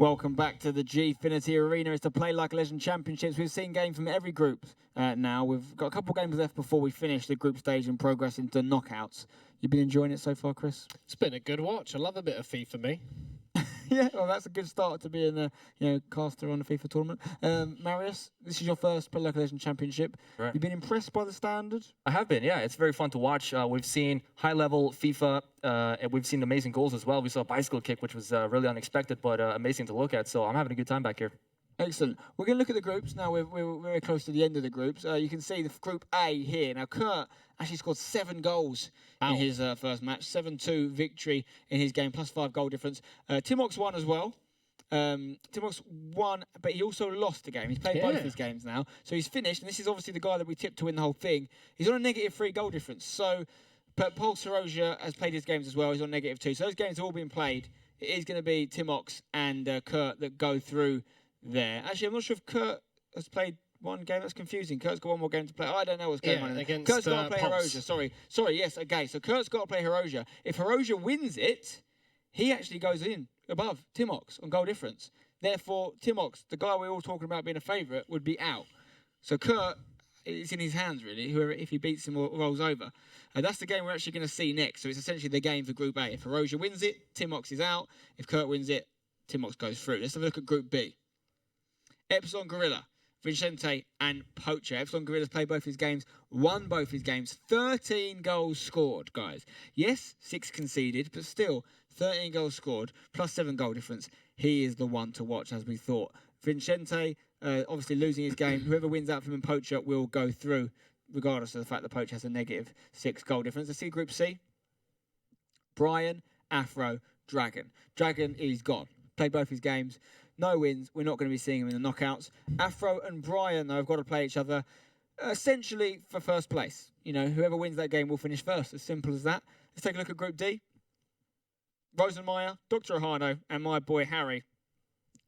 Welcome back to the Gfinity Arena. It's the Play Like a Legend Championships. We've seen games from every group now. We've got a couple games left before we finish the group stage and progress into knockouts. You've been enjoying it so far, Chris? It's been a good watch. I love a bit of FIFA, me. Yeah, well, that's a good start to being a caster on the FIFA tournament. Marius, this is your first Play Like a Legend Championship. Right. You've been impressed by the standard? I have been, yeah. It's very fun to watch. We've seen high-level FIFA, and we've seen amazing goals as well. We saw a bicycle kick, which was really unexpected, but amazing to look at. So I'm having a good time back here. Excellent. We're going to look at the groups now. We're very close to the end of the groups. You can see the Group A here. Now, Kurt actually scored 7 goals in his first match. 7-2 victory in his game, plus 5 goal difference. Timox won as well. Timox won, but he also lost the game. He's played both his games now. So he's finished, and this is obviously the guy that we tipped to win the whole thing. He's on a -3 goal difference. So, but PLALC Herozia has played his games as well. He's on -2. So those games have all been played. It is going to be Timox and Kurt that go through there. Actually, I'm not sure if Kurt has played one game. That's confusing. Kurt's got one more game to play. I don't know what's going on. Kurt's got to play Herozia. Sorry, yes, okay. So Kurt's got to play Herozia. If Herozia wins it, he actually goes in above Timox on goal difference. Therefore, Timox, the guy we're all talking about being a favourite, would be out. So Kurt, it's in his hands, really, whoever, if he beats him or rolls over. That's the game we're actually going to see next. So it's essentially the game for Group A. If Herozia wins it, Timox is out. If Kurt wins it, Timox goes through. Let's have a look at Group B. Epsilon Gorilla, Vicente and Poacher. Epsilon Gorilla's played both his games, won both his games. 13 goals scored, guys. Yes, 6 conceded, but still 13 goals scored, plus 7 goal difference. He is the one to watch, as we thought. Vicente, obviously losing his game. Whoever wins out from him and Poacher will go through, regardless of the fact that Poacher has a -6 goal difference. Let's see Group C. Brian, Afro, Dragon. Dragon is gone. Played both his games. No wins. We're not going to be seeing him in the knockouts. Afro and Brian, though, have got to play each other essentially for first place. You know, whoever wins that game will finish first. As simple as that. Let's take a look at Group D. Rosenmeyer, Dr. Ohano, and my boy Harry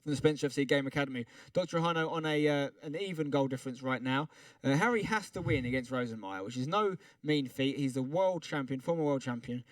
from the Spencer FC Game Academy. Dr. Ohano on an even goal difference right now. Harry has to win against Rosenmeyer, which is no mean feat. He's the world champion, former world champion.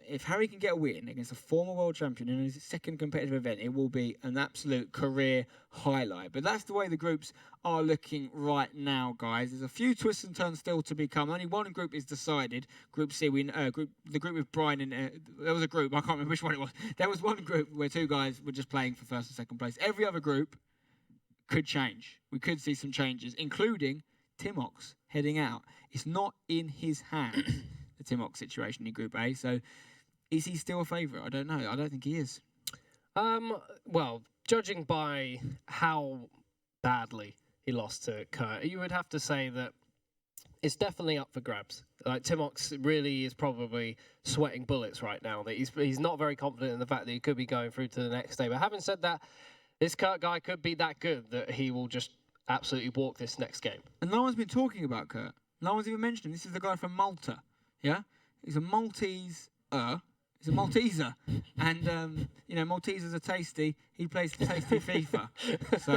If Harry can get a win against a former world champion in his second competitive event, it will be an absolute career highlight. But that's the way the groups are looking right now, guys. There's a few twists and turns still to become. Only one group is decided. Group C, the group with Brian and there was a group. I can't remember which one it was. There was one group where 2 guys were just playing for first and second place. Every other group could change. We could see some changes, including Timox heading out. It's not in his hands. The Timox situation in Group A. So, is he still a favourite? I don't know. I don't think he is. Well, judging by how badly he lost to Kurt, you would have to say that it's definitely up for grabs. Like, Timox really is probably sweating bullets right now. That he's not very confident in the fact that he could be going through to the next day. But having said that, this Kurt guy could be that good that he will just absolutely walk this next game. And no one's been talking about Kurt. No one's even mentioned him. This is the guy from Malta. Yeah, he's a Malteser. He's a Malteser, and you know, Maltesers are tasty. He plays tasty FIFA. So,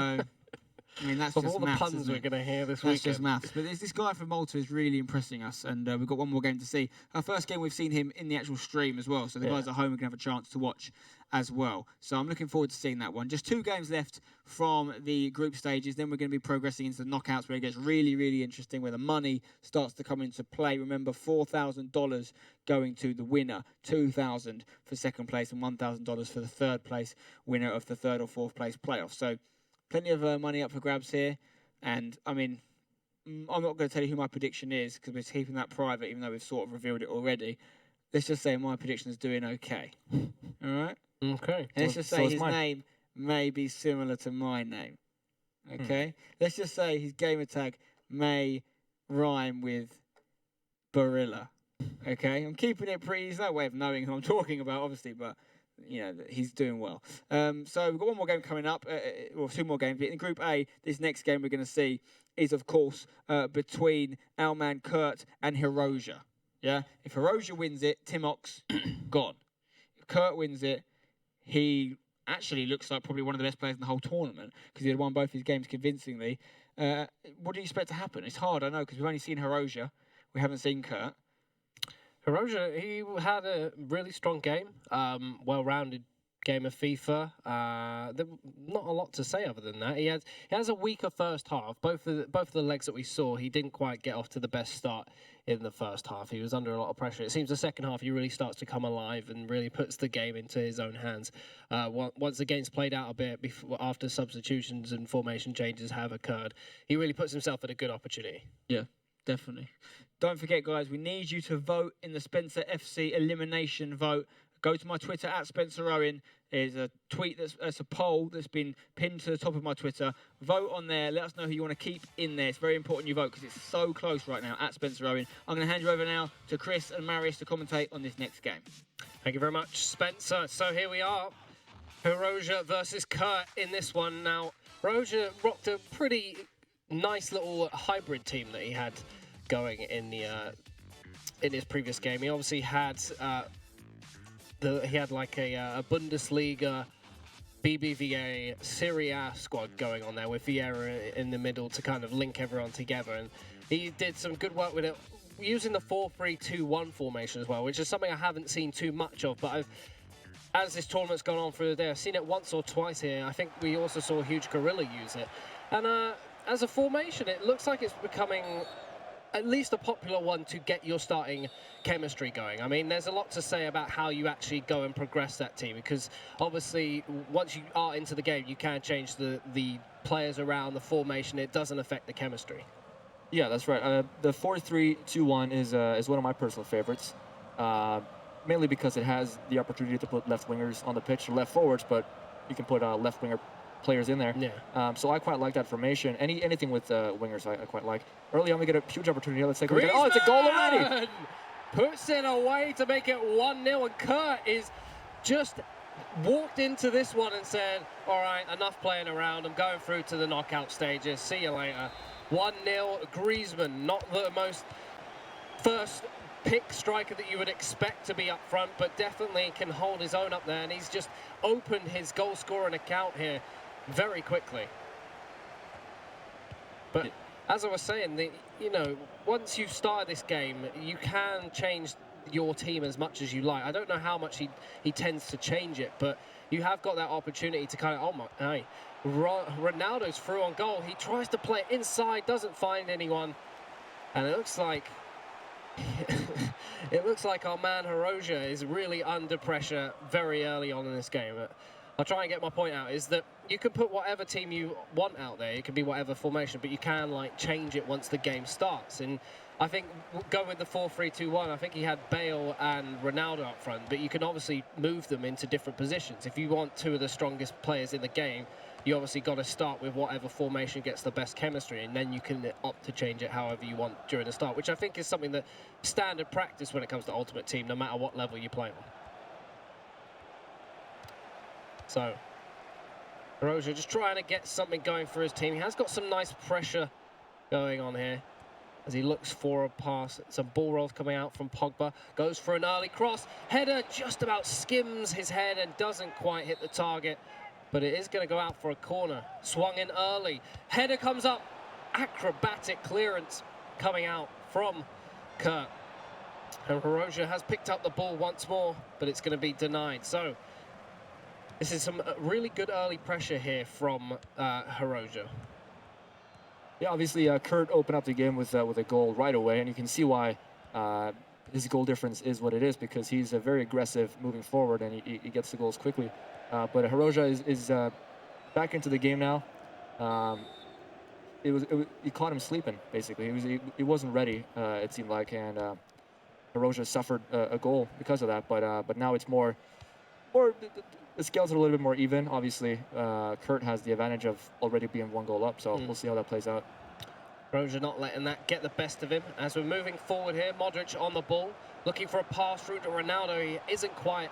I mean, that's of just all the maths, puns we're going to hear this week. That's just maths. But this guy from Malta is really impressing us, and we've got one more game to see. Our first game, we've seen him in the actual stream as well, so the guys at home are going to have a chance to watch as well. So I'm looking forward to seeing that one. Just 2 games left from the group stages. Then we're going to be progressing into the knockouts, where it gets really, really interesting, where the money starts to come into play. Remember, $4,000 going to the winner, $2,000 for second place, and $1,000 for the third place winner of the third or fourth place playoff. So plenty of money up for grabs here. And, I mean, I'm not going to tell you who my prediction is, because we're keeping that private, even though we've sort of revealed it already. Let's just say my prediction is doing okay. All right? Okay. And let's just say his name may be similar to my name. Okay? Let's just say his gamer tag may rhyme with Barilla. Okay? I'm keeping it pretty. There's no way of knowing who I'm talking about, obviously, but, you know, he's doing well. So we've got one more game coming up, or 2 more games. In Group A, this next game we're going to see is, of course, between our man Kurt and Herozia. Yeah? If Herozia wins it, Timox, gone. If Kurt wins it, he actually looks like probably one of the best players in the whole tournament, because he had won both his games convincingly. What do you expect to happen? It's hard, I know, because we've only seen Herozia. We haven't seen Kurt. Herozia, he had a really strong game, well-rounded game of FIFA. Not a lot to say other than that. He has a weaker first half. Both of the legs that we saw, he didn't quite get off to the best start in the first half. He was under a lot of pressure. It seems the second half he really starts to come alive and really puts the game into his own hands. Once the game's played out a bit after substitutions and formation changes have occurred, he really puts himself at a good opportunity. Yeah, definitely. Don't forget, guys, we need you to vote in the Spencer FC elimination vote. Go to my Twitter at Spencer Owen. There's a tweet that's a poll that's been pinned to the top of my Twitter. Vote on there. Let us know who you want to keep in there. It's very important you vote because it's so close right now at Spencer Owen. I'm going to hand you over now to Chris and Marius to commentate on this next game. Thank you very much, Spencer. So here we are. Herozia versus Kurt in this one. Now, Herozia rocked a pretty nice little hybrid team that he had going in his previous game. He obviously had he had like a Bundesliga, BBVA, Serie A squad going on there with Vieira in the middle to kind of link everyone together. And he did some good work with it, using the 4-3-2-1 formation as well, which is something I haven't seen too much of. But as this tournament's gone on through the day, I've seen it once or twice here. I think we also saw Huge Gorilla use it. And as a formation, it looks like it's becoming at least a popular one to get your starting chemistry going. I mean, there's a lot to say about how you actually go and progress that team, because obviously once you are into the game, you can change the players around, the formation. It doesn't affect the chemistry. Yeah, that's right. The 4-3-2-1 is one of my personal favorites, mainly because it has the opportunity to put left wingers on the pitch, or left forwards, but you can put left winger players in there. Yeah. So I quite like that formation. Anything with wingers I quite like. Early on we get a huge opportunity. Let's take a look at it. Oh, it's a goal already! Puts it away to make it 1-0, and Kurt is just walked into this one and said, all right, enough playing around. I'm going through to the knockout stages. See you later. 1-0, Griezmann, not the most first pick striker that you would expect to be up front, but definitely can hold his own up there, and he's just opened his goal scoring account here very quickly. But as I was saying, once you've started this game, you can change your team as much as you like. I don't know how much he tends to change it, but you have got that opportunity to kind of, hey, Ronaldo's through on goal. He tries to play inside, doesn't find anyone, and it looks like our man Herozia is really under pressure very early on in this game. I'll try and get my point out, is that you can put whatever team you want out there. It can be whatever formation, but you can change it once the game starts. And I think going with the 4-3-2-1, I think he had Bale and Ronaldo up front, but you can obviously move them into different positions. If you want two of the strongest players in the game, you obviously got to start with whatever formation gets the best chemistry, and then you can opt to change it however you want during the start, which I think is something that standard practice when it comes to Ultimate Team, no matter what level you play on. So, Herozia just trying to get something going for his team. He has got some nice pressure going on here as he looks for a pass. Some ball rolls coming out from Pogba. Goes for an early cross. Header just about skims his head and doesn't quite hit the target, but it is going to go out for a corner. Swung in early. Header comes up. Acrobatic clearance coming out from Kurt. And Herozia has picked up the ball once more, but it's going to be denied. So this is some really good early pressure here from Herozia. Yeah, obviously Kurt opened up the game with a goal right away, and you can see why his goal difference is what it is, because he's very aggressive moving forward, and he gets the goals quickly. But Herozia is back into the game now. He caught him sleeping, basically. He wasn't ready, it seemed like, and Herozia suffered a goal because of that. But now it's more the scales are a little bit more even. Obviously, Kurt has the advantage of already being 1 goal up, so we'll see how that plays out. Herozia not letting that get the best of him. As we're moving forward here, Modric on the ball, looking for a pass through to Ronaldo. He isn't quite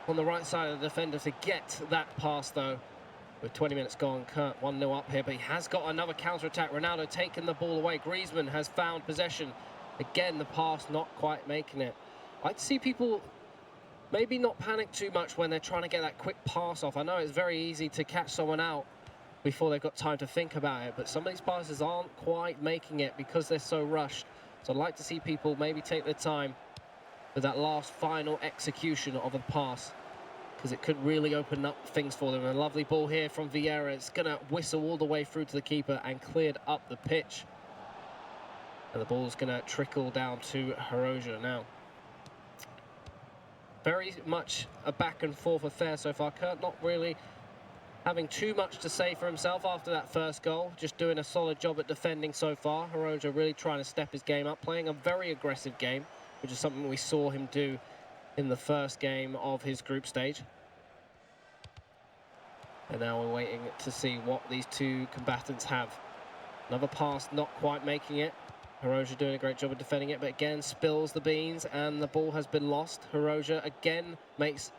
on the right side of the defender to get that pass, though. With 20 minutes gone, Kurt 1-0 up here, but he has got another counter-attack. Ronaldo taking the ball away. Griezmann has found possession. Again, the pass not quite making it. I'd see people maybe not panic too much when they're trying to get that quick pass off. I know it's very easy to catch someone out before they've got time to think about it, but some of these passes aren't quite making it because they're so rushed. So I'd like to see people maybe take their time with that last final execution of a pass. because it could really open up things for them. A lovely ball here from Vieira. It's going to whistle all the way through to the keeper and cleared up the pitch. And the ball's going to trickle down to Herozia now. Very much a back and forth affair so far. Kurt not really having too much to say for himself after that first goal. Just doing a solid job at defending so far. Herozia really trying to step his game up, playing a very aggressive game, which is something we saw him do in the first game of his group stage. And now we're waiting to see what these two combatants have. Another pass, not quite making it. Herozia doing a great job of defending it, but again spills the beans and the ball has been lost. Herozia again makes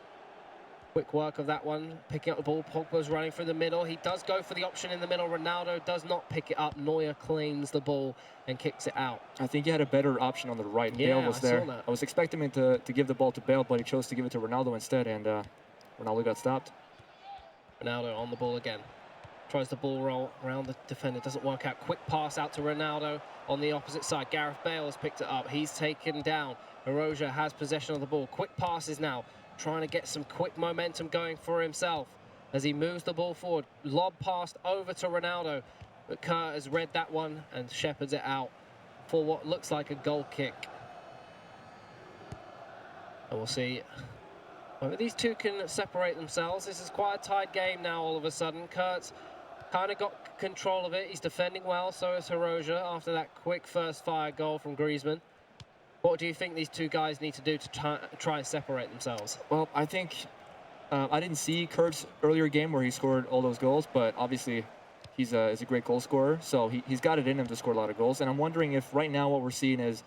quick work of that one, picking up the ball. Pogba's running through the middle. He does go for the option in the middle. Ronaldo does not pick it up. Neuer claims the ball and kicks it out. I think he had a better option on the right. Yeah, Bale was there. I saw that. I was expecting him to give the ball to Bale, but he chose to give it to Ronaldo instead, and Ronaldo got stopped. Ronaldo on the ball again. Tries the ball roll around the defender, doesn't work out. Quick pass out to Ronaldo on the opposite side. Gareth Bale has picked it up. He's taken down. Herozia has possession of the ball. Quick passes now, trying to get some quick momentum going for himself as he moves the ball forward. Lob passed over to Ronaldo, but Kurt has read that one and shepherds it out for what looks like a goal kick. And we'll see whether these two can separate themselves. This is quite a tight game now all of a sudden. Kurt's kind of got control of it. He's defending well, so is Herozia after that quick first fire goal from Griezmann. What do you think these two guys need to do to try and separate themselves? Well, I think I didn't see Kurt's earlier game where he scored all those goals, but obviously he's a great goal scorer, so he's got it in him to score a lot of goals. And I'm wondering if right now what we're seeing is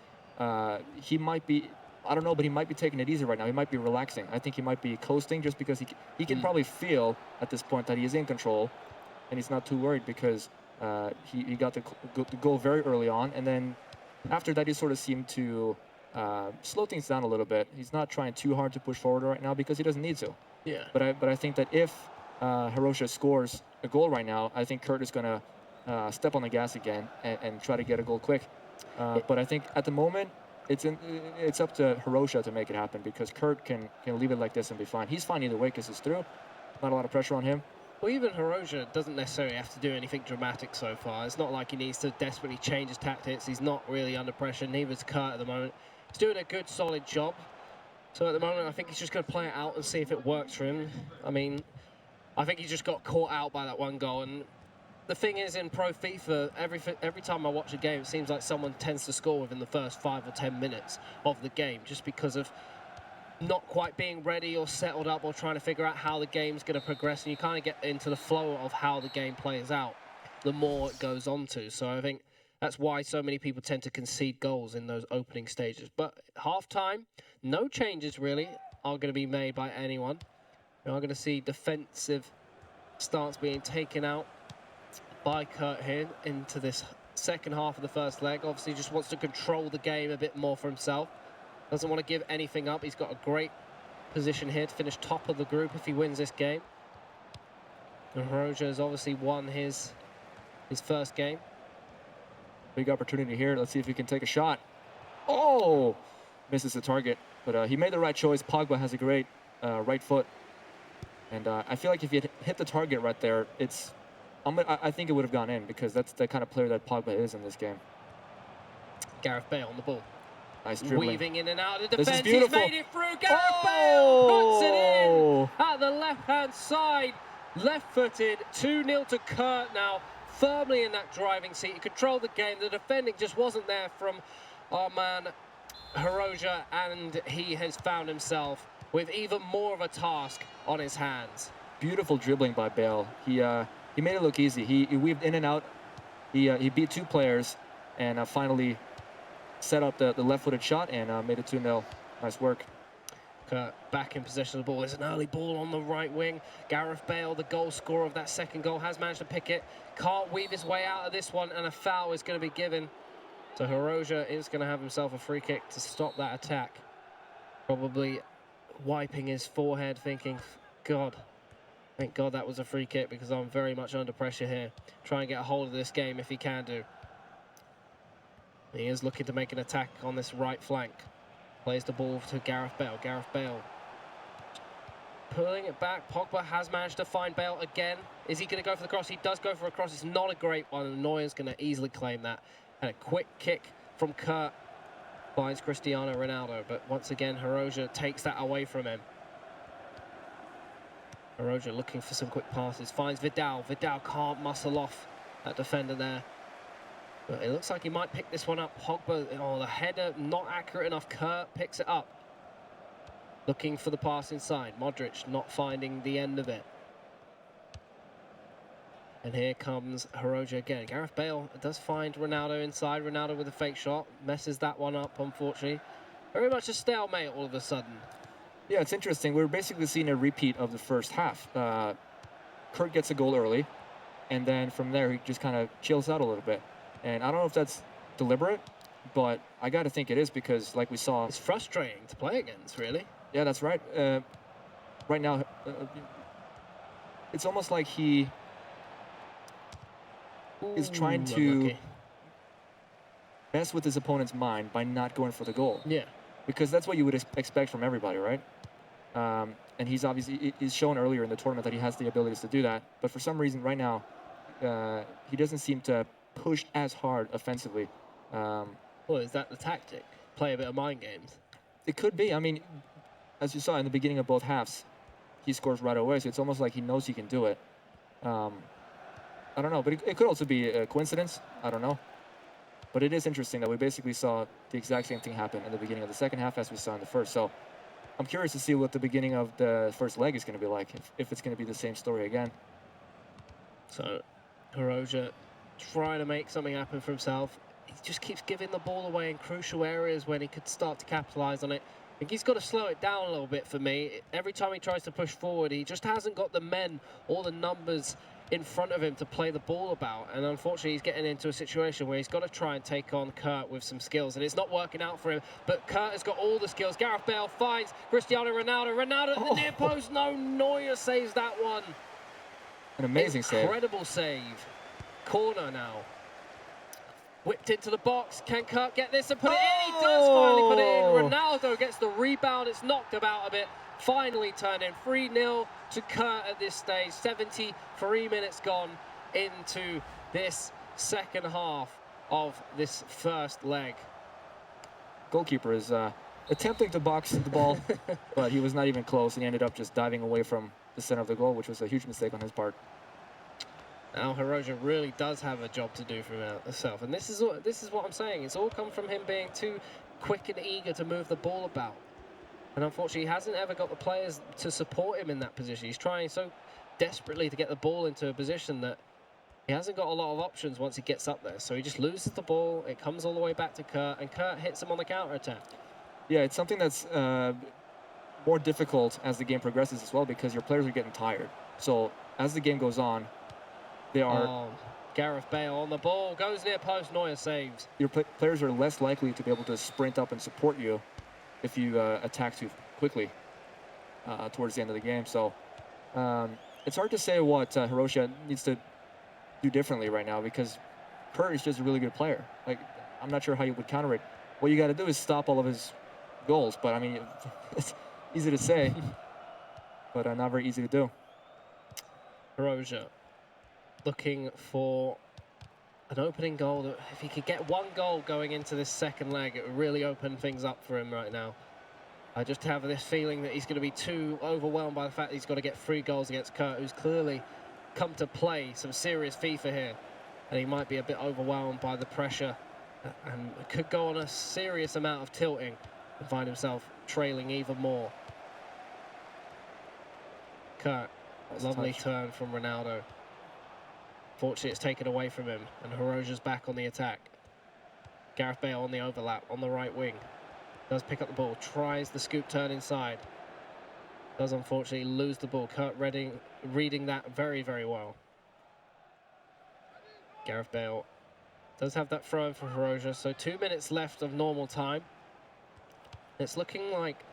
he might be, I don't know, but he might be taking it easy right now. He might be relaxing. I think he might be coasting just because he can probably feel at this point that he is in control, and he's not too worried because he got the goal very early on, and then after that he sort of seemed to slow things down a little bit. He's not trying too hard to push forward right now because he doesn't need to. Yeah. But I think that if Herozia scores a goal right now, I think Kurt is going to step on the gas again and try to get a goal quick. But I think at the moment it's up to Herozia to make it happen because Kurt can leave it like this and be fine. He's fine either way because it's through. Not a lot of pressure on him. Well, even Herozia doesn't necessarily have to do anything dramatic so far. It's not like he needs to desperately change his tactics. He's not really under pressure. Neither is Kurt at the moment. He's doing a good, solid job. So at the moment, I think he's just going to play it out and see if it works for him. I mean, I think he just got caught out by that one goal. And the thing is, in Pro FIFA, every time I watch a game, it seems like someone tends to score within the first 5 or 10 minutes of the game, just because of not quite being ready or settled up or trying to figure out how the game's going to progress, and you kind of get into the flow of how the game plays out the more it goes on to. So I think that's why so many people tend to concede goals in those opening stages. But half-time, no changes really are going to be made by anyone. We are going to see defensive stance being taken out by Kurt here into this second half of the first leg. Obviously just wants to control the game a bit more for himself. Doesn't want to give anything up. He's got a great position here to finish top of the group if he wins this game. And Herozia has obviously won his first game. Big opportunity here. Let's see if he can take a shot. Oh! Misses the target. But he made the right choice. Pogba has a great right foot. And I feel like if he had hit the target right there, I think it would have gone in because that's the kind of player that Pogba is in this game. Gareth Bale on the ball. Nice dribbling. Weaving in and out of the defense. This is beautiful. He's made it through. Gareth Bale puts it in at the left-hand side. Left-footed. 2-0 to Kurt now. Firmly in that driving seat. He controlled the game. The defending just wasn't there from our man Herozia, and he has found himself with even more of a task on his hands. Beautiful dribbling by Bale. He made it look easy. He weaved in and out. He beat 2 players and finally set up the left-footed shot and made it 2-0. Nice work. Kurt back in possession of the ball. There's an early ball on the right wing. Gareth Bale, the goal scorer of that second goal, has managed to pick it. Can't weave his way out of this one, and a foul is going to be given. So Herozia is going to have himself a free kick to stop that attack. Probably wiping his forehead, thinking, God, thank God that was a free kick because I'm very much under pressure here. Try and get a hold of this game if he can do. He is looking to make an attack on this right flank. Plays the ball to Gareth Bale. Gareth Bale pulling it back. Pogba has managed to find Bale again. Is he going to go for the cross? He does go for a cross. It's not a great one, and Neuer's going to easily claim that. And a quick kick from Kurt finds Cristiano Ronaldo, but once again, Herozia takes that away from him. Herozia looking for some quick passes, finds Vidal. Vidal can't muscle off that defender there. But it looks like he might pick this one up. Pogba, oh, the header not accurate enough. Kurt picks it up. Looking for the pass inside. Modric not finding the end of it. And here comes Herozia again. Gareth Bale does find Ronaldo inside. Ronaldo with a fake shot. Messes that one up, unfortunately. Very much a stalemate all of a sudden. Yeah, it's interesting. We're basically seeing a repeat of the first half. Kurt gets a goal early, and then from there he just kind of chills out a little bit. And I don't know if that's deliberate, but I got to think it is because, like we saw... It's frustrating to play against, really. Yeah, that's right. Right now, it's almost like he... is trying to unlucky. mess with his opponent's mind by not going for the goal. Yeah. Because that's what you would expect from everybody, right? And he's obviously he's shown earlier in the tournament that he has the abilities to do that. But for some reason, right now, he doesn't seem to push as hard offensively. Well, is that the tactic? Play a bit of mind games? It could be. I mean, as you saw in the beginning of both halves, he scores right away. So it's almost like he knows he can do it. I don't know, but it could also be a coincidence. I don't know. But it is interesting that we basically saw the exact same thing happen in the beginning of the second half as we saw in the first. So I'm curious to see what the beginning of the first leg is going to be like, if it's going to be the same story again. So Herozia trying to make something happen for himself. He just keeps giving the ball away in crucial areas when he could start to capitalize on it. I think he's got to slow it down a little bit for me. Every time he tries to push forward, he just hasn't got the men or the numbers in front of him to play the ball about, and unfortunately he's getting into a situation where he's got to try and take on Kurt with some skills, and it's not working out for him. But Kurt has got all the skills. Gareth Bale finds Cristiano Ronaldo. Ronaldo at the near post. No, Neuer saves that one. An amazing save. Incredible save. Corner now. Whipped into the box. Can Kurt get this and put it in? He does finally put it in. Ronaldo gets the rebound. It's knocked about a bit. Finally turned in. 3-0 to Kurt at this stage. 73 minutes gone into this second half of this first leg. Goalkeeper is attempting to box the ball, but he was not even close, and he ended up just diving away from the center of the goal, which was a huge mistake on his part. Now Herozia really does have a job to do for himself, and this is what I'm saying. It's all come from him being too quick and eager to move the ball about. And unfortunately, he hasn't ever got the players to support him in that position. He's trying so desperately to get the ball into a position that he hasn't got a lot of options once he gets up there. So he just loses the ball. It comes all the way back to Kurt, and Kurt hits him on the counter-attack. Yeah, it's something that's more difficult as the game progresses as well, because your players are getting tired. So as the game goes on, they are... Oh, Gareth Bale on the ball. Goes near post. Neuer saves. Your players are less likely to be able to sprint up and support you if you attack too quickly towards the end of the game. So it's hard to say what Herozia needs to do differently right now, because Kurt is just a really good player. Like, I'm not sure how you would counter it. What you got to do is stop all of his goals. But I mean, it's easy to say, but not very easy to do. Herozia looking for an opening goal. That if he could get one goal going into this second leg, it would really open things up for him right now. I just have this feeling that he's going to be too overwhelmed by the fact that he's got to get 3 goals against Kurt, who's clearly come to play some serious FIFA here. And he might be a bit overwhelmed by the pressure and could go on a serious amount of tilting and find himself trailing even more. Kurt, lovely turn from Ronaldo. Fortunately, it's taken away from him, and Herozia's back on the attack. Gareth Bale on the overlap, on the right wing. Does pick up the ball, tries the scoop turn inside. Does unfortunately lose the ball. Kurt reading that very, very well. Gareth Bale does have that throw in for Herozia, so 2 minutes left of normal time. It's looking like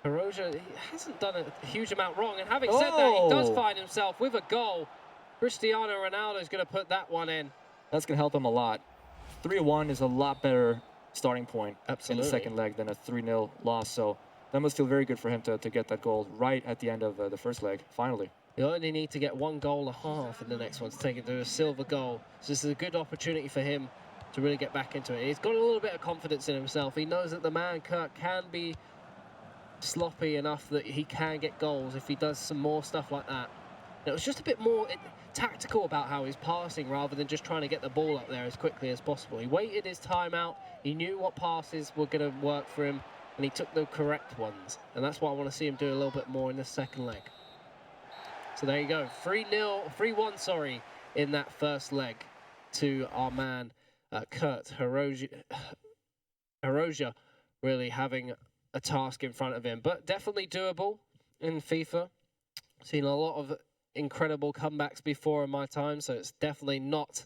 Herozia, he hasn't done a huge amount wrong, and having said that, he does find himself with a goal. Cristiano Ronaldo is going to put that one in. That's going to help him a lot. 3-1 is a lot better starting point Absolutely. in the second leg than a 3-0 loss. So that must feel very good for him to get that goal right at the end of the first leg, finally. You only need to get 1 goal and a half in the next one to take it to a silver goal. So this is a good opportunity for him to really get back into it. He's got a little bit of confidence in himself. He knows that the man Kurt can be sloppy enough that he can get goals if he does some more stuff like that. It was just a bit more tactical about how he's passing rather than just trying to get the ball up there as quickly as possible. He waited his time out. He knew what passes were going to work for him, and he took the correct ones. And that's what I want to see him do a little bit more in the second leg. So there you go, 3-1, sorry, in that first leg to our man Kurt Herozia, really having a task in front of him, but definitely doable in FIFA. Seen a lot of incredible comebacks before in my time, so it's definitely not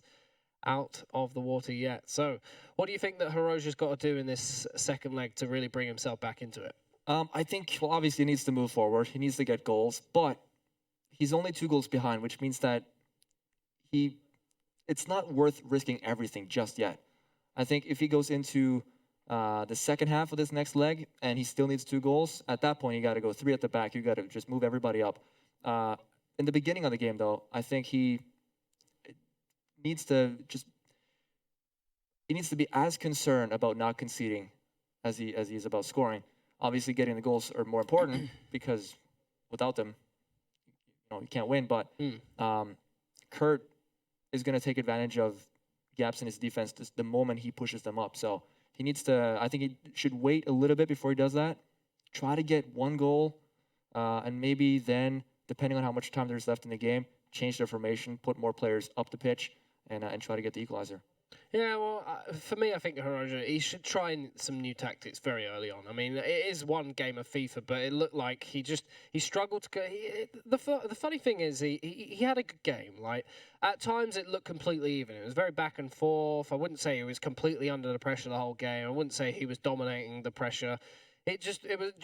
out of the water yet. So what do you think that Herozia's got to do in this second leg to really bring himself back into it? I think, well, obviously he needs to move forward. He needs to get goals, but he's only 2 goals behind, which means that it's not worth risking everything just yet. I think if he goes into the second half of this next leg and he still needs 2 goals, at that point you got to go 3 at the back. You got to just move everybody up. In the beginning of the game, though, I think he needs to be as concerned about not conceding as he is about scoring. Obviously, getting the goals are more important because without them, you can't win. But Kurt is going to take advantage of gaps in his defense the moment he pushes them up. So he needs to. I think he should wait a little bit before he does that. Try to get 1 goal, and maybe then, depending on how much time there's left in the game, change the formation, put more players up the pitch, and try to get the equalizer. Yeah, well, for me, I think Herozia, he should try some new tactics very early on. I mean, it is one game of FIFA, but it looked like he struggled to go. The funny thing is, he had a good game. Like, at times, it looked completely even. It was very back and forth. I wouldn't say he was completely under the pressure the whole game. I wouldn't say he was dominating the pressure. It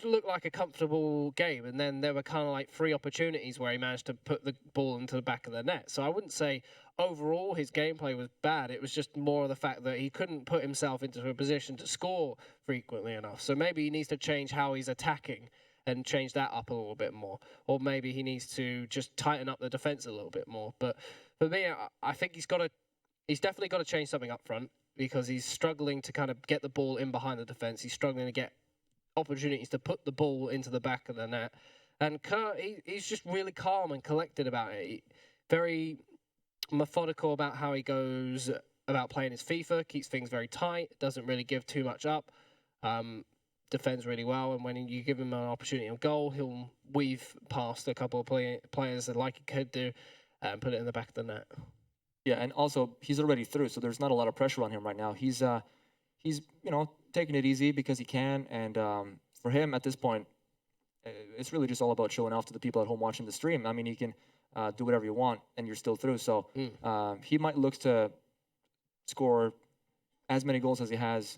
looked like a comfortable game, and then there were kind of like 3 opportunities where he managed to put the ball into the back of the net. So I wouldn't say overall his gameplay was bad. It was just more of the fact that he couldn't put himself into a position to score frequently enough. So maybe he needs to change how he's attacking and change that up a little bit more. Or maybe he needs to just tighten up the defense a little bit more. But for me, I think he's definitely got to change something up front because he's struggling to kind of get the ball in behind the defense. He's struggling to get opportunities to put the ball into the back of the net. And Kurt, he's just really calm and collected about it. Very methodical about how he goes about playing his FIFA, keeps things very tight, doesn't really give too much up, defends really well, and when you give him an opportunity on goal, he'll weave past a couple of players like he could do and put it in the back of the net. Yeah, and also he's already through, so there's not a lot of pressure on him right now. He's taking it easy because he can, and for him at this point, it's really just all about showing off to the people at home watching the stream. I mean, you can do whatever you want, and you're still through. So he might look to score as many goals as he has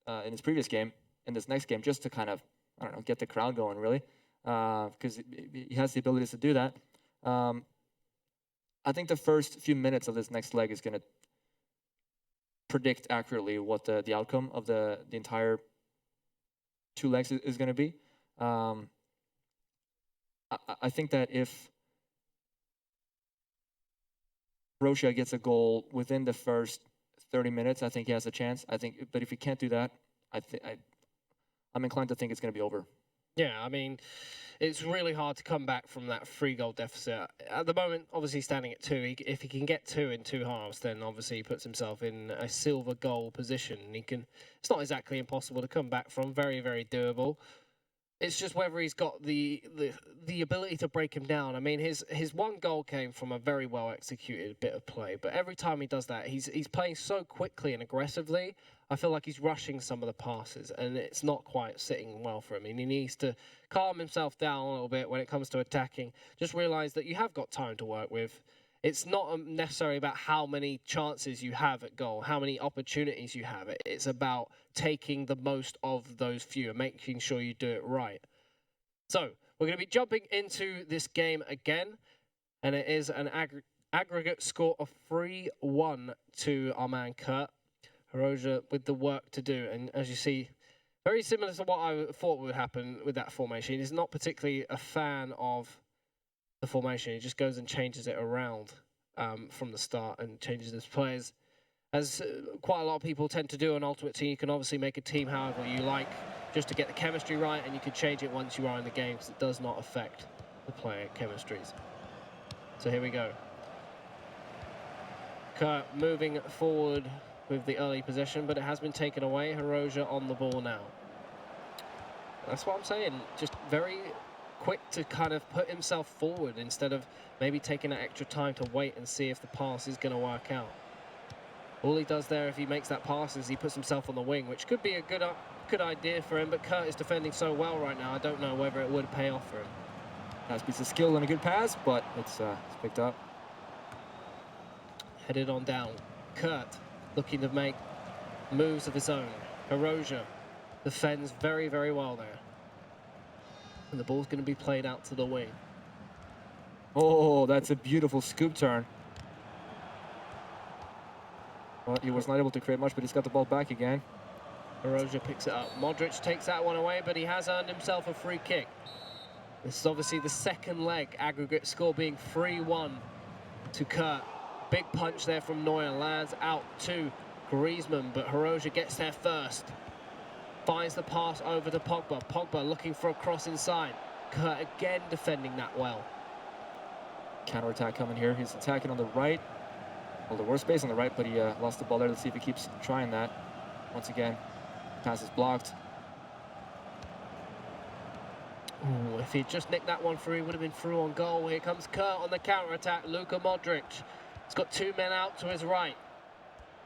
in his previous game, in this next game, just to kind of, I don't know, get the crowd going, really, because he has the abilities to do that. I think the first few minutes of this next leg is going to predict accurately what the outcome of the entire 2 legs is going to be. I think that if Herozia gets a goal within the first 30 minutes, I think he has a chance. But if he can't do that, I'm inclined to think it's going to be over. Yeah, I mean, it's really hard to come back from that 3-goal deficit. At the moment, obviously standing at 2, if he can get 2 in 2 halves, then obviously he puts himself in a silver goal position. It's not exactly impossible to come back from. Very, very doable. It's just whether he's got the ability to break him down. I mean, his 1 goal came from a very well executed bit of play, but every time he does that, he's playing so quickly and aggressively. I feel like he's rushing some of the passes, and it's not quite sitting well for him. And he needs to calm himself down a little bit when it comes to attacking. Just realize that you have got time to work with. It's not necessarily about how many chances you have at goal, how many opportunities you have. It's about taking the most of those few and making sure you do it right. So we're going to be jumping into this game again, and it is an aggregate score of 3-1 to our man Kurt. Herozia with the work to do, and as you see, Very similar to what I thought would happen with that formation. He's not particularly a fan of the formation. He just goes and changes it around from the start and changes his players. As quite a lot of people tend to do on Ultimate Team, you can obviously make a team however you like, just to get the chemistry right, and you can change it once you are in the game, because it does not affect the player chemistries. So here we go. Kurt moving forward with the early possession, but it has been taken away. Herozia on the ball now. That's what I'm saying. Just very quick to kind of put himself forward instead of maybe taking that extra time to wait and see if the pass is going to work out. All he does there, if he makes that pass, is he puts himself on the wing, which could be a good idea for him, but Kurt is defending so well right now, I don't know whether it would pay off for him. Nice piece of skill and a good pass, but it's picked up. Headed on down. Kurt looking to make moves of his own. Herozia defends very, very well there. And the ball's going to be played out to the wing. Oh, that's a beautiful scoop turn. Well, he was not able to create much, but he's got the ball back again. Herozia picks it up. Modric takes that one away, but he has earned himself a free kick. This is obviously the second leg, aggregate score being 3-1 to Kurt. Big punch there from Neuer, lands out to Griezmann, but Herozia gets there first. Finds the pass over to Pogba. Pogba looking for a cross inside. Kurt again defending that well. Counter-attack coming here. He's attacking on the right. Well, there was space on the right, but he lost the ball there. Let's see if he keeps trying that. Once again, pass is blocked. Ooh, if he'd just nicked that one through, he would have been through on goal. Here comes Kurt on the counter-attack. Luka Modric. He's got two men out to his right.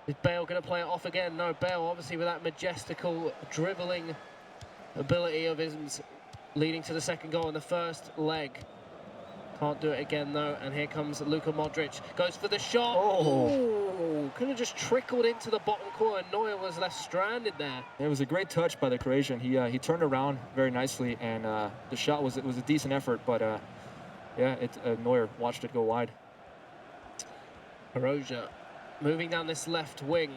Is Bale going to play it off again? No, Bale obviously with that majestical dribbling ability of his, leading to the second goal in the first leg. Can't do it again though, and here comes Luka Modric. Goes for the shot. Oh, could have just trickled into the bottom corner. Neuer was left stranded there. It was a great touch by the Croatian. He turned around very nicely, and the shot was a decent effort, but yeah, Neuer watched it go wide. Herozia moving down this left wing,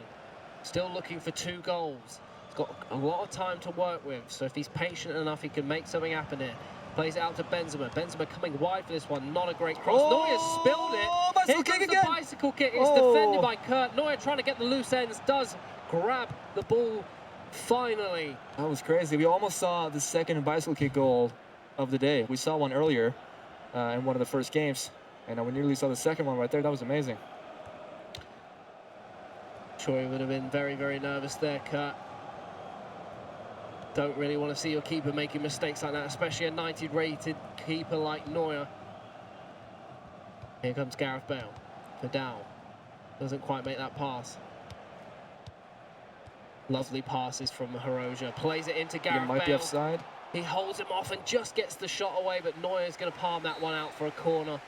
still looking for 2 goals. He's got a lot of time to work with, so if he's patient enough, he can make something happen here. Plays it out to Benzema. Benzema coming wide for this one. Not a great cross. Neuer spilled it. Here comes the bicycle kick. It's defended by Kurt. Neuer trying to get the loose ends. Does grab the ball finally. That was crazy. We almost saw the second bicycle kick goal of the day. We saw one earlier in one of the first games, and we nearly saw the second one right there. That was amazing. Sure, he would have been very, very nervous there, Kurt. Don't really want to see your keeper making mistakes like that, especially a 90-rated keeper like Neuer. Here comes Gareth Bale. Vidal doesn't quite make that pass. Lovely passes from Herozia. Plays it into Gareth Bale. Might be offside. He holds him off and just gets the shot away, but Neuer's going to palm that one out for a corner.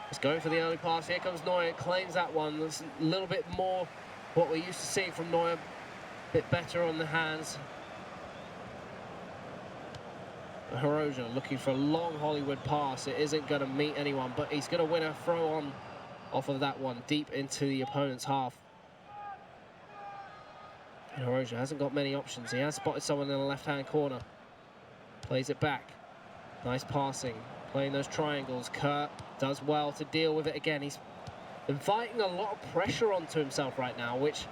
He's going for the early pass. Here comes Neuer. Claims that one. That's a little bit more what we're used to seeing from Neuer. A bit better on the hands. Herozia looking for a long Hollywood pass. It isn't going to meet anyone, but he's going to win a throw on off of that one, deep into the opponent's half. And Herozia hasn't got many options. He has spotted someone in the left-hand corner. Plays it back. Nice passing. Playing those triangles. Kurt does well to deal with it again. He's inviting a lot of pressure onto himself right now, which,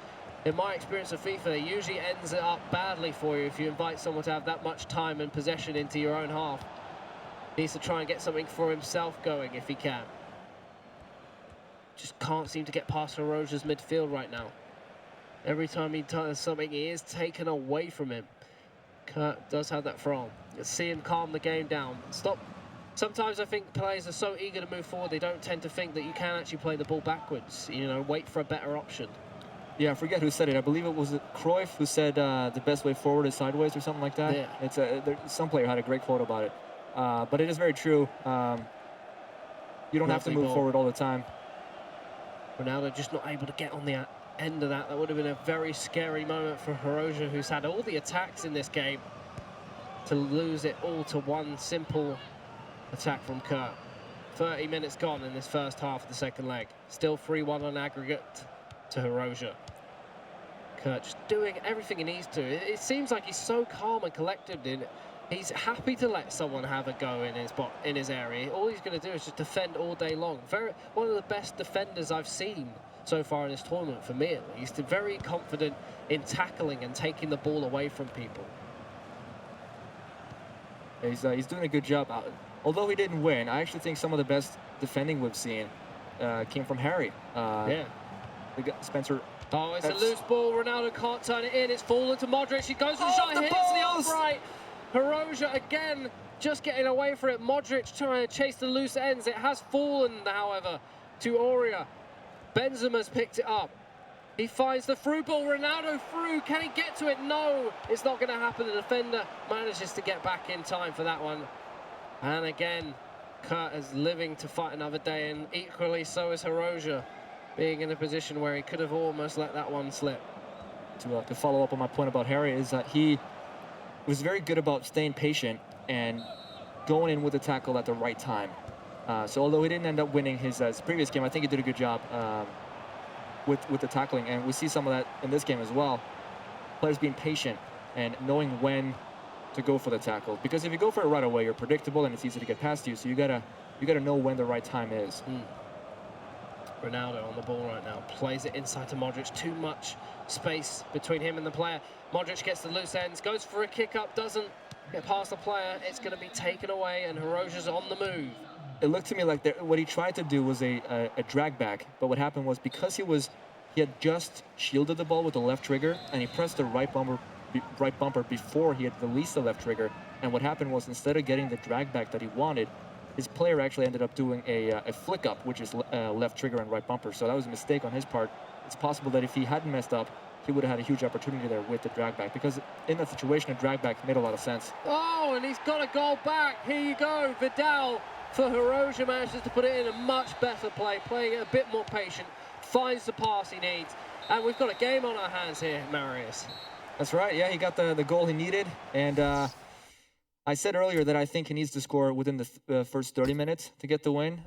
in my experience of FIFA, usually ends it up badly for you if you invite someone to have that much time and possession into your own half. He needs to try and get something for himself going if he can. Just can't seem to get past Herozia's midfield right now. Every time he does something, he is taken away from him. Kurt does have that throw on. Let's see him calm the game down. Stop. Sometimes I think players are so eager to move forward, they don't tend to think that you can actually play the ball backwards. You know, wait for a better option. Yeah, I forget who said it. I believe it was Cruyff who said the best way forward is sideways or something like that. Yeah. It's some player had a great quote about it. But it is very true. You don't have to move forward all the time. Ronaldo just not able to get on the end of that. That would have been a very scary moment for Herozia, who's had all the attacks in this game, to lose it all to one simple attack from Kurt. 30 minutes gone in this first half of the second leg. Still 3-1 on aggregate to Herozia. Kurt just doing everything he needs to. It seems like he's so calm and collected in it. He's happy to let someone have a go in his area. All he's going to do is just defend all day long. One of the best defenders I've seen so far in this tournament, for me at least. Very confident in tackling and taking the ball away from people. He's doing a good job. Although he didn't win, I actually think some of the best defending we've seen came from Harry. Yeah. Spencer. Oh, it's a loose ball. Ronaldo can't turn it in. It's fallen to Modric. He goes for the shot, hits the upright. Herozia again, just getting away from it. Modric trying to chase the loose ends. It has fallen, however, to Aurea. Benzema's picked it up. He finds the through ball. Ronaldo through. Can he get to it? No, it's not going to happen. The defender manages to get back in time for that one. And again, Kurt is living to fight another day, and equally so is Herozia, being in a position where he could have almost let that one slip. To follow up on my point about Harry, is that he was very good about staying patient and going in with the tackle at the right time. So although he didn't end up winning his previous game, I think he did a good job with the tackling, and we see some of that in this game as well. Players being patient and knowing when to go for the tackle, because if you go for it right away, you're predictable and it's easy to get past you. So you gotta know when the right time is. Ronaldo on the ball right now, plays it inside to Modric. Too much space between him and the player. Modric gets the loose ends, goes for a kick up, doesn't get past the player. It's going to be taken away, and Herozia's on the move. It looked to me like what he tried to do was a drag back, but what happened was, because he had just shielded the ball with the left trigger, and he pressed the right bumper before he had released the left trigger, and what happened was, instead of getting the drag back that he wanted, his player actually ended up doing a flick up, which is left trigger and right bumper. So that was a mistake on his part. It's possible that if he hadn't messed up, he would have had a huge opportunity there with the drag back, because in that situation, a drag back made a lot of sense. Oh, and he's got a goal back. Here you go. Vidal for Herozia manages to put it in a much better play, playing it a bit more patient, finds the pass he needs, and we've got a game on our hands here, Marius. That's right. Yeah, he got the goal he needed, and I said earlier that I think he needs to score within the first 30 minutes to get the win.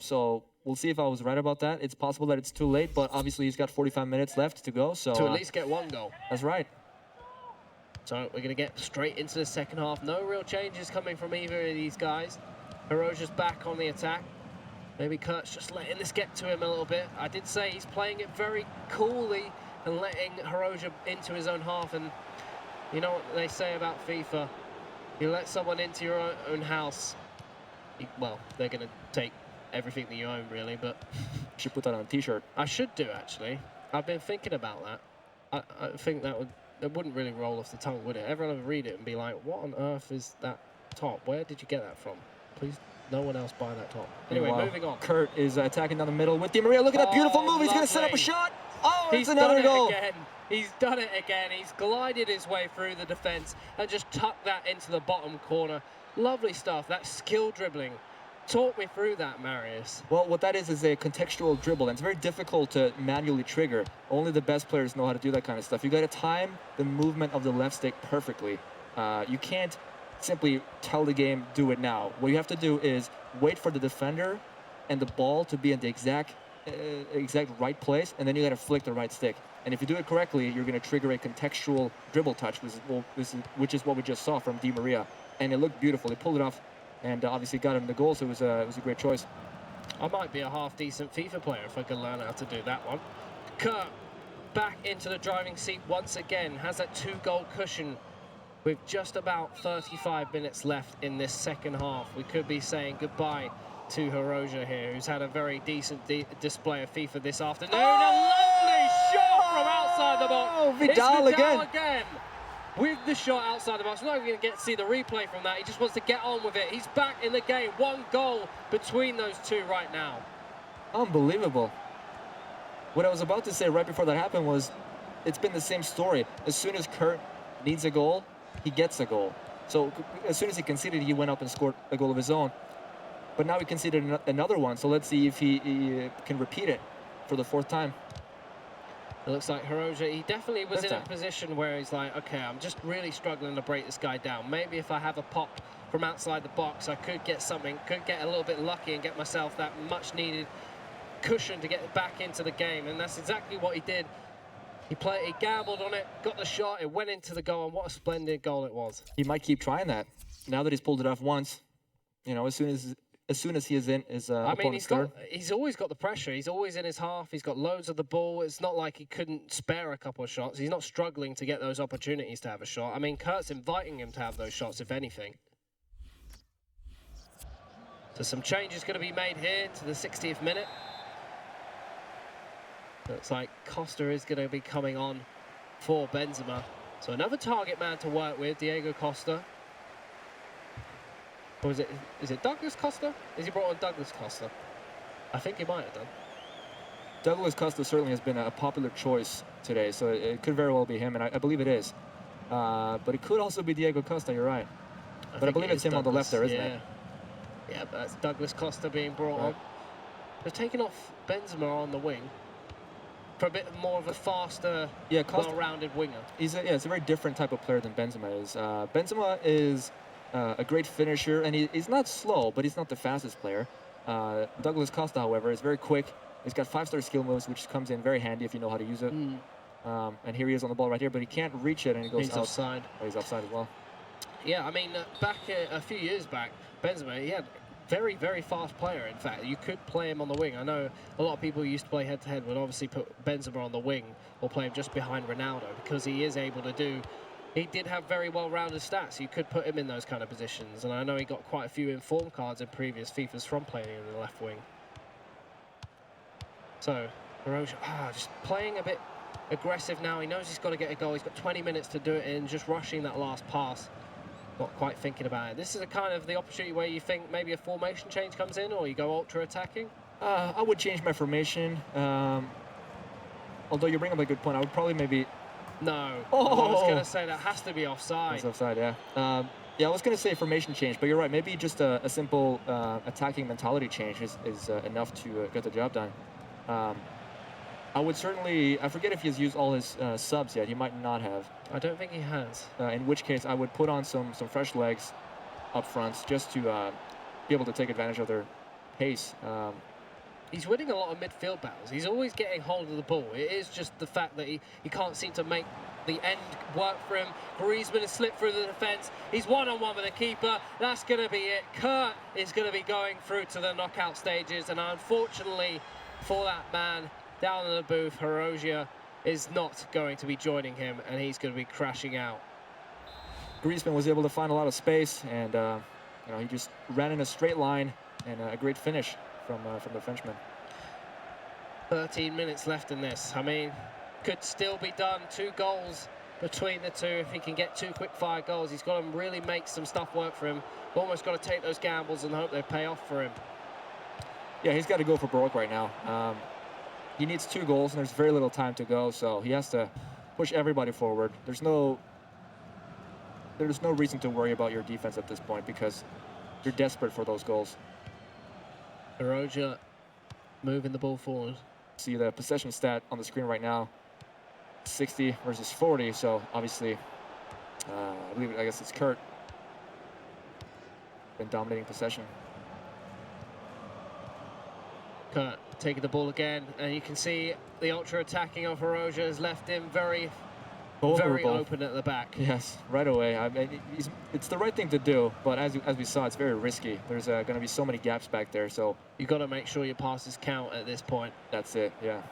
So we'll see if I was right about that. It's possible that it's too late, but obviously he's got 45 minutes left to go. So to at least get one goal. That's right. So we're going to get straight into the second half. No real changes coming from either of these guys. Herozia's back on the attack. Maybe Kurt's just letting this get to him a little bit. I did say he's playing it very coolly and letting Herozia into his own half. And you know what they say about FIFA? You let someone into your own house, well, they're going to take everything that you own, really, but... You should put that on a t-shirt. I should do, actually. I've been thinking about that. I think that wouldn't really roll off the tongue, would it? Everyone would read it and be like, what on earth is that top? Where did you get that from? Please, no one else buy that top. Anyway, moving on. Kurt is attacking down the middle with Di Maria. Look at that beautiful move. He's going to set up a shot. Oh, he's it's another goal. Again. He's done it again. He's glided his way through the defence and just tucked that into the bottom corner. Lovely stuff. That skill dribbling. Talk me through that, Marius. Well, what that is a contextual dribble, and it's very difficult to manually trigger. Only the best players know how to do that kind of stuff. You got to time the movement of the left stick perfectly. You can't simply tell the game, do it now. What you have to do is wait for the defender and the ball to be in the exact right place, and then you got to flick the right stick. And if you do it correctly, you're going to trigger a contextual dribble touch, which is what we just saw from Di Maria. And it looked beautiful. He pulled it off and obviously got him the goal, so it was a great choice. I might be a half-decent FIFA player if I could learn how to do that one. Kurt back into the driving seat once again, has that 2-goal cushion with just about 35 minutes left in this second half. We could be saying goodbye to Herozia here, who's had a very decent display of FIFA this afternoon. A lovely shot from outside the box. Oh, Vidal again. With the shot outside the box. We're not going to get to see the replay from that. He just wants to get on with it. He's back in the game. 1 goal between those two right now. Unbelievable. What I was about to say right before that happened was, it's been the same story. As soon as Kurt needs a goal, he gets a goal. So as soon as he conceded, he went up and scored a goal of his own. But now he conceded another one, so let's see if he can repeat it for the 4th time. It looks like Herozia, he definitely was in a position where he's like, okay, I'm just really struggling to break this guy down. Maybe if I have a pop from outside the box, I could get something, could get a little bit lucky and get myself that much-needed cushion to get back into the game. And that's exactly what he did. He gambled on it, got the shot, it went into the goal, and what a splendid goal it was. He might keep trying that. Now that he's pulled it off once, you know, as soon as he is in his I mean, opponent's he's always got the pressure. He's always in his half. He's got loads of the ball. It's not like he couldn't spare a couple of shots. He's not struggling to get those opportunities to have a shot. I mean, Kurt's inviting him to have those shots, if anything. So some changes going to be made here to the 60th minute. Looks like Costa is going to be coming on for Benzema. So another target man to work with, Diego Costa. Or is it Douglas Costa? Is he brought on Douglas Costa? I think he might have done. Douglas Costa certainly has been a popular choice today, so it could very well be him, and I believe it is. But it could also be Diego Costa, you're right. But I believe it's him Douglas on the left there, isn't it? Yeah, but that's Douglas Costa being brought on. They're taking off Benzema on the wing for a bit more of a faster, well-rounded winger. It's a very different type of player than Benzema is. Benzema is a great finisher, and he's not slow, but he's not the fastest player. Douglas Costa, however, is very quick. He's got 5-star skill moves, which comes in very handy if you know how to use it. And here he is on the ball right here, but he can't reach it, and he goes out. Offside. Oh, he's offside as well. Yeah, I mean, back a few years back, Benzema, he had very, very fast player, in fact. You could play him on the wing. I know a lot of people used to play head-to-head would obviously put Benzema on the wing or play him just behind Ronaldo because he is able to do... He did have very well-rounded stats. You could put him in those kind of positions. And I know he got quite a few informed cards in previous FIFAs from playing in the left wing. So, Herozia, just playing a bit aggressive now. He knows he's got to get a goal. He's got 20 minutes to do it in, just rushing that last pass. Not quite thinking about it. This is a kind of the opportunity where you think maybe a formation change comes in, or you go ultra-attacking? I would change my formation. Although you bring up a good point, I would probably maybe... No. Oh. I was going to say that has to be offside. It's offside, yeah. Yeah, I was going to say formation change, but you're right. Maybe just a simple attacking mentality change is enough to get the job done. I would certainly... I forget if he's used all his subs yet. He might not have. I don't think he has. In which case, I would put on some fresh legs up front just to be able to take advantage of their pace. He's winning a lot of midfield battles. He's always getting hold of the ball. It is just the fact that he can't seem to make the end work for him. Griezmann has slipped through the defence. He's one-on-one with the keeper. That's going to be it. Kurt is going to be going through to the knockout stages. And unfortunately for that man down in the booth, Herozia is not going to be joining him, and he's going to be crashing out. Griezmann was able to find a lot of space, and he just ran in a straight line, and a great finish from the Frenchman. 13 minutes left in this. I mean, could still be done. 2 goals between the two. If he can get 2 quick-fire goals, he's got to really make some stuff work for him. Almost got to take those gambles and hope they pay off for him. Yeah, he's got to go for broke right now. He needs 2 goals, and there's very little time to go, so he has to push everybody forward. There's no reason to worry about your defense at this point because you're desperate for those goals. Herozia moving the ball forward. See the possession stat on the screen right now, 60 versus 40, so obviously, I guess it's Kurt. Been dominating possession. Kurt taking the ball again, and you can see the ultra-attacking of Herozia has left him very open at the back. Yes, right away. I mean, it's the right thing to do, but as we saw, it's very risky. There's going to be so many gaps back there, so... You've got to make sure your passes count at this point. That's it, yeah.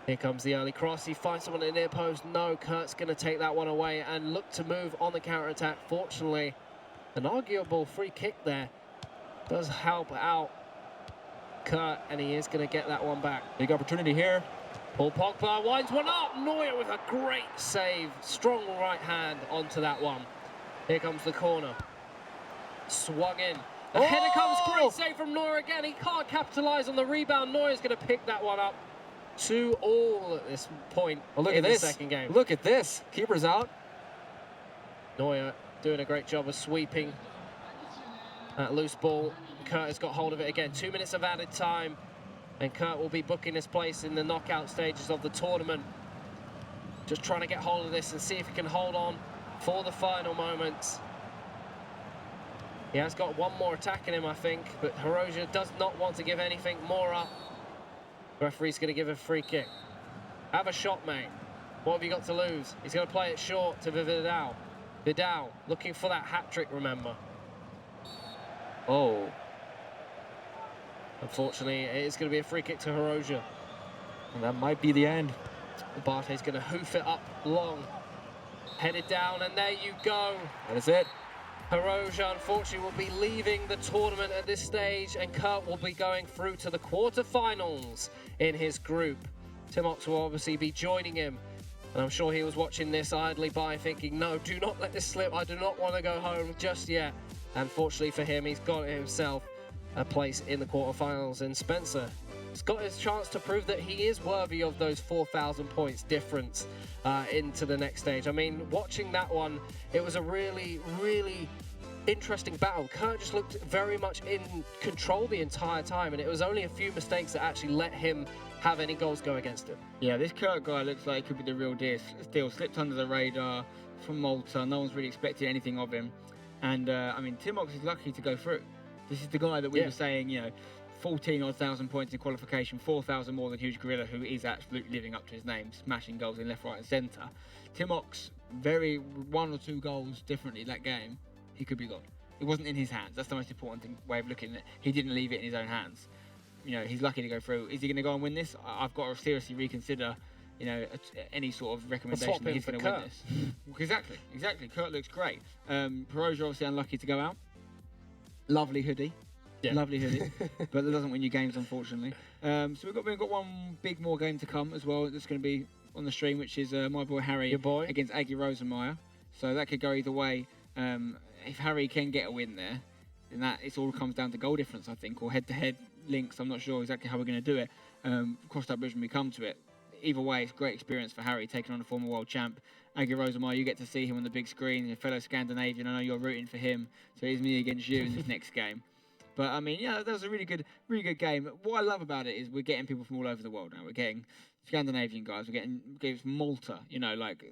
Here comes the early cross. He finds someone in the near post. No, Kurt's going to take that one away and look to move on the counter-attack. Fortunately, an arguable free kick there does help out Kurt, and he is going to get that one back. Big opportunity here. Paul Pogba winds one up. Neuer with a great save. Strong right hand onto that one. Here comes the corner. Swung in. The header comes. Great save from Neuer again. He can't capitalise on the rebound. Neuer's going to pick that one up. 2-2 at this point in the second game. Look at this. Keeper's out. Neuer doing a great job of sweeping that loose ball. Kurt has got hold of it again. 2 minutes of added time. And Kurt will be booking his place in the knockout stages of the tournament. Just trying to get hold of this and see if he can hold on for the final moments. He has got one more attack in him, I think, but Herozia does not want to give anything more up. The referee's going to give a free kick. Have a shot, mate. What have you got to lose? He's going to play it short to Vidal. Vidal looking for that hat-trick, remember. Oh. Unfortunately, it is going to be a free kick to Herozia. And that might be the end. Barte's going to hoof it up long. Headed down, and there you go. That is it. Herozia, unfortunately, will be leaving the tournament at this stage, and Kurt will be going through to the quarterfinals in his group. Timox will obviously be joining him, and I'm sure he was watching this idly by, thinking, no, do not let this slip. I do not want to go home just yet. Unfortunately for him, he's got himself a place in the quarterfinals, and Spencer has got his chance to prove that he is worthy of those 4,000 points difference into the next stage. I mean, watching that one, it was a really, really interesting battle. Kurt just looked very much in control the entire time, and it was only a few mistakes that actually let him have any goals go against him. Yeah, this Kurt guy looks like he could be the real deal. Still slipped under the radar from Malta. No one's really expecting anything of him. And, I mean, Timox is lucky to go through. This is the guy that we were saying, you know, 14,000 points in qualification, 4,000 more than Huge Gorilla, who is absolutely living up to his name, smashing goals in left, right and centre. Timox, one or two goals differently that game, he could be gone. It wasn't in his hands. That's the most important way of looking at it. He didn't leave it in his own hands. You know, he's lucky to go through. Is he going to go and win this? I've got to seriously reconsider, you know, any sort of recommendation that he's going to win this. Exactly. Kurt looks great. Herozia obviously unlucky to go out. Lovely hoodie. Yeah. Lovely hoodie, but that doesn't win you games, unfortunately. So we've got one big more game to come as well. That's going to be on the stream, which is my boy Harry against Aggie Rosenmeyer. So that could go either way. If Harry can get a win there, then it all comes down to goal difference, I think, or head-to-head links. I'm not sure exactly how we're going to do it. Cross that bridge when we come to it. Either way, it's a great experience for Harry taking on a former world champ. Aggie Rosenmeyer, you get to see him on the big screen, a fellow Scandinavian. I know you're rooting for him, so it's me against you in this next game. But I mean, yeah, that was a really good game. What I love about it is we're getting people from all over the world now. We're getting Scandinavian guys. We're getting games from Malta. You know, like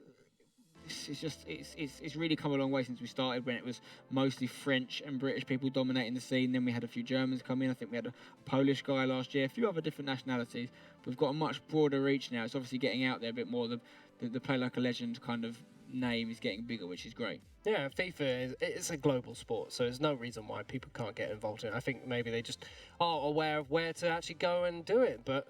it's really come a long way since we started, when it was mostly French and British people dominating the scene. Then we had a few Germans come in. I think we had a Polish guy last year. A few other different nationalities. We've got a much broader reach now. It's obviously getting out there a bit more. The Play Like a Legend kind of name is getting bigger, which is great. Yeah, FIFA it's a global sport, so there's no reason why people can't get involved in it. I think maybe they just are aware of where to actually go and do it, but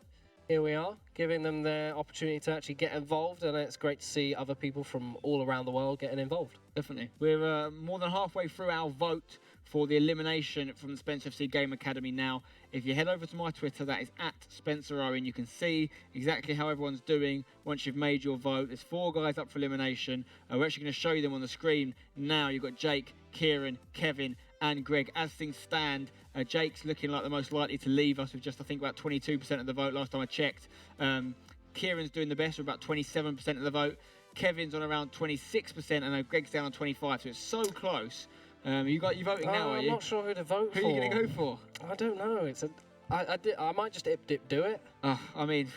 here we are, giving them the opportunity to actually get involved, and it's great to see other people from all around the world getting involved. Definitely. We're more than halfway through our vote for the elimination from the Spencer FC Game Academy now. If you head over to my Twitter, that is @SpencerOwen, you can see exactly how everyone's doing once you've made your vote. There's 4 guys up for elimination. We're actually going to show you them on the screen now. You've got Jake, Kieran, Kevin and Greg. As things stand, Jake's looking like the most likely to leave us with just, I think, about 22% of the vote last time I checked. Kieran's doing the best with about 27% of the vote. Kevin's on around 26%, and Greg's down on 25%, so it's so close. You voting now, are you? I'm not sure who to vote for. Who are you going to go for? I don't know. I might just dip do it. I mean,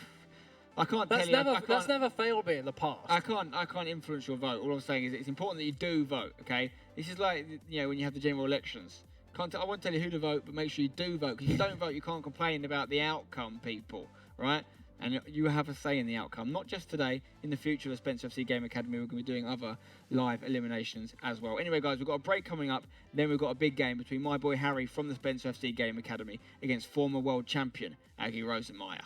I can't that's tell never, you. That's never failed me in the past. I can't influence your vote. All I'm saying is it's important that you do vote, okay? This is like, you know, when you have the general elections. I won't tell you who to vote, but make sure you do vote. Because if you don't vote, you can't complain about the outcome, people, right? And you have a say in the outcome. Not just today, in the future of the Spencer FC Game Academy, we're going to be doing other live eliminations as well. Anyway, guys, we've got a break coming up. Then we've got a big game between my boy Harry from the Spencer FC Game Academy against former world champion Aggie Rosenmeyer.